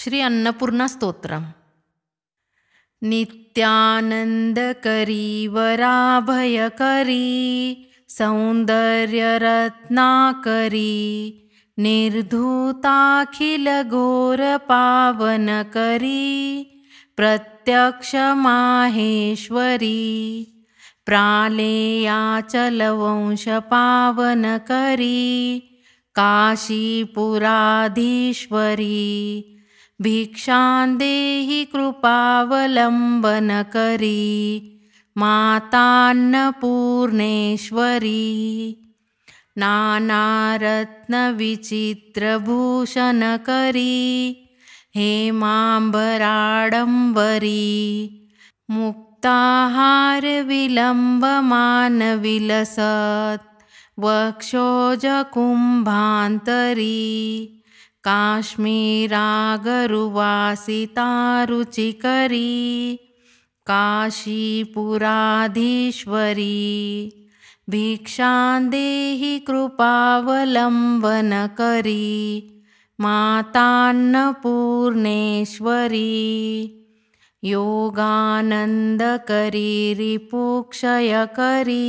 श्री अन्नपूर्णा स्तोत्रम्। नित्यानन्दकरी वराभयकरी सौन्दर्यरत्नाकरी निर्धूताखिलघोरपावनकरी प्रत्यक्षमाहेश्वरी प्रालेयाचलवंशपावनकरी काशीपुराधीश्वरी भिक्षां देहि कृपावलम्बनकरी मातान्नपूर्णेश्वरी नानारत्नविचित्रभूषणकरी हेमाम्बराडम्बरी मुक्ताहारविलम्बमानविलसत् वक्षोजकुम्भान्तरी काश्मीरागरुवासितारुचिकरी काशीपुराधीश्वरी भिक्षां देहि कृपावलम्बनकरी मातान्नपूर्णेश्वरी योगानन्दकरी रिपुक्षयकरी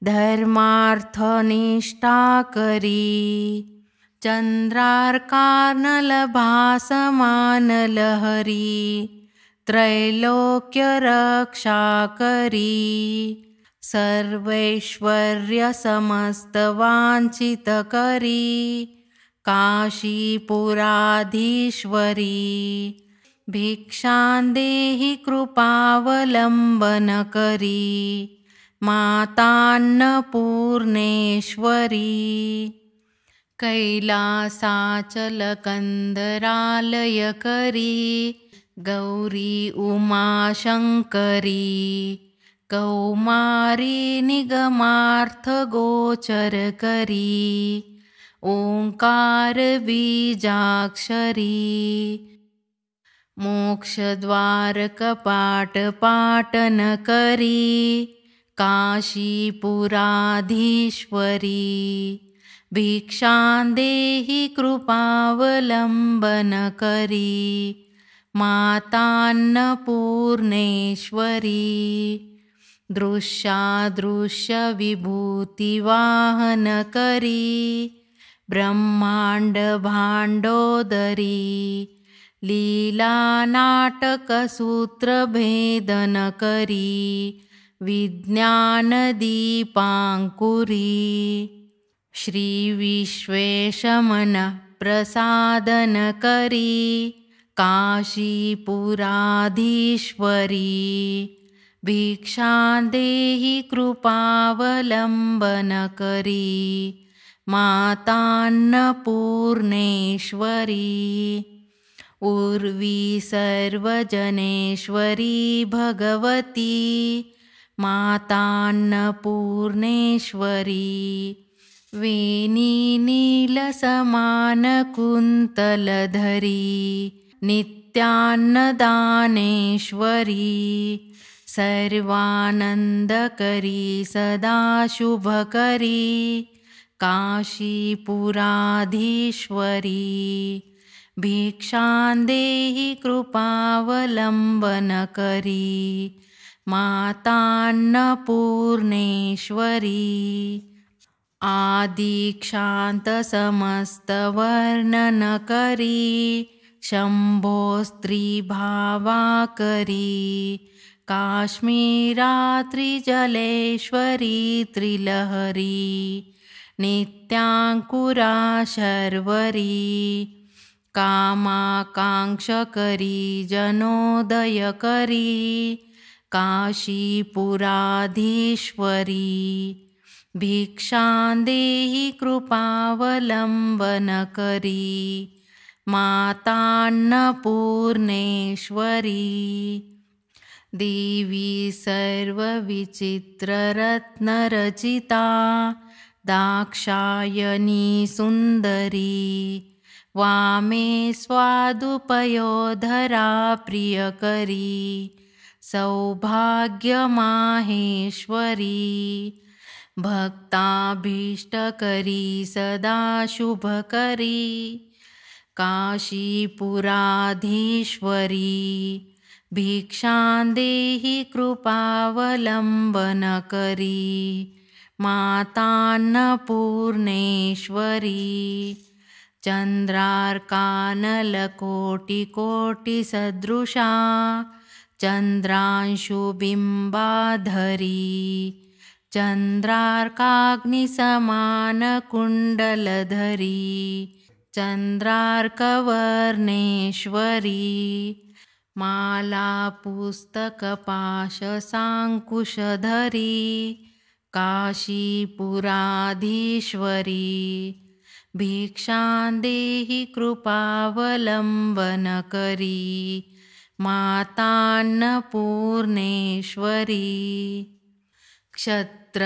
धर्मार्थनिष्ठाकरी चन्द्रार्कानलभासमानलहरी त्रैलोक्यरक्षाकरी सर्वैश्वर्यसमस्तवाञ्छितकरी काशीपुराधीश्वरी भिक्षां देहि कृपावलम्बनकरी मातान्नपूर्णेश्वरी कैलासाचलकन्दरालयकरी गौरी उमाशङ्करी कौमारी निगमार्थगोचरकरी ओङ्कारबीजाक्षरी मोक्षद्वारकपाटपाटनकरी काशीपुराधीश्वरी भिक्षां देहि कृपावलम्बनकरी मातान्नपूर्णेश्वरी दृश्यादृश्यविभूतिवाहनकरी ब्रह्माण्डभाण्डोदरी लीलानाटकसूत्रभेदनकरी विज्ञानदीपाङ्कुरी श्रीविश्वेशमनःप्रसादनकरी काशीपुराधीश्वरी भिक्षां देहि कृपावलम्बनकरी मातान्नपूर्णेश्वरी उर्वी सर्वजनेश्वरी भगवती मातान्नपूर्णेश्वरी वेणीनीलसमानकुन्तलधरी नित्यान्नदानेश्वरी सर्वानन्दकरी सदाशुभकरी काशीपुराधीश्वरी भिक्षां देहि कृपावलम्बनकरी मातान्नपूर्णेश्वरी आदिक्षान्तसमस्तवर्णनकरी शम्भोस्त्रीभावाकरी काश्मीरात्रिजलेश्वरी त्रिलहरी नित्याङ्कुरा शर्वरी कामाकाङ्क्षकरी जनोदयकरी काशीपुराधीश्वरी भिक्षां देहि कृपावलम्बनकरी मातान्नपूर्णेश्वरी देवी सर्वविचित्ररत्नरचिता दाक्षायणी सुन्दरी वामे स्वादुपयोधरा प्रियकरी सौभाग्यमाहेश्वरी भक्ताभीष्टकरी सदा शुभकरी काशीपुराधीश्वरी भिक्षां देहि कृपावलम्बनकरी मातान्नपूर्णेश्वरी चन्द्रार्कानलकोटिकोटिसदृशा चन्द्रांशुबिम्बाधरी चन्द्रार्काग्निसमानकुण्डलधरी चन्द्रार्कवर्णेश्वरी मालापुस्तकपाशसाङ्कुशधरी काशीपुराधीश्वरी भिक्षां देहि कृपावलम्बनकरी मातान्नपूर्णेश्वरी क्षत्रत्राणकरी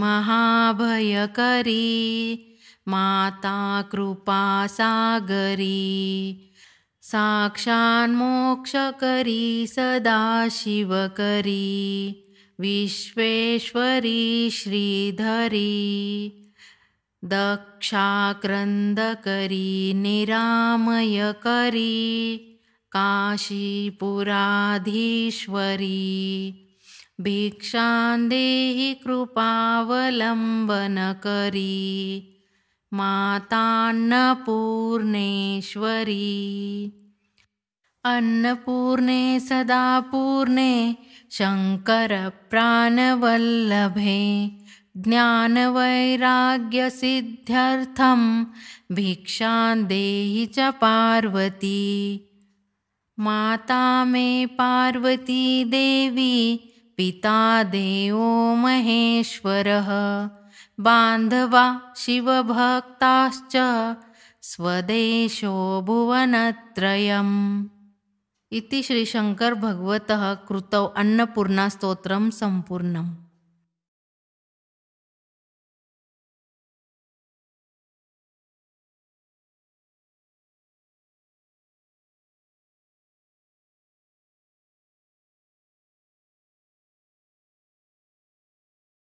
महाभयकरी माता कृपासागरी साक्षान्मोक्षकरी सदाशिवकरी विश्वेश्वरी श्रीधरी दक्षाक्रन्दकरी निरामयकरी काशीपुराधीश्वरी भिक्षां देहि कृपावलम्बनकरी मातान्नपूर्णेश्वरी अन्नपूर्णे सदापूर्णे शङ्करप्राणवल्लभे ज्ञानवैराग्यसिद्ध्यर्थं भिक्षां देहि च पार्वती माता मे पार्वती देवी पिता देवो महेश्वरः बान्धवा शिवभक्ताश्च स्वदेशो भुवनत्रयम्। इति श्रीशङ्करभगवतः कृतौ अन्नपूर्णास्तोत्रं सम्पूर्णम्।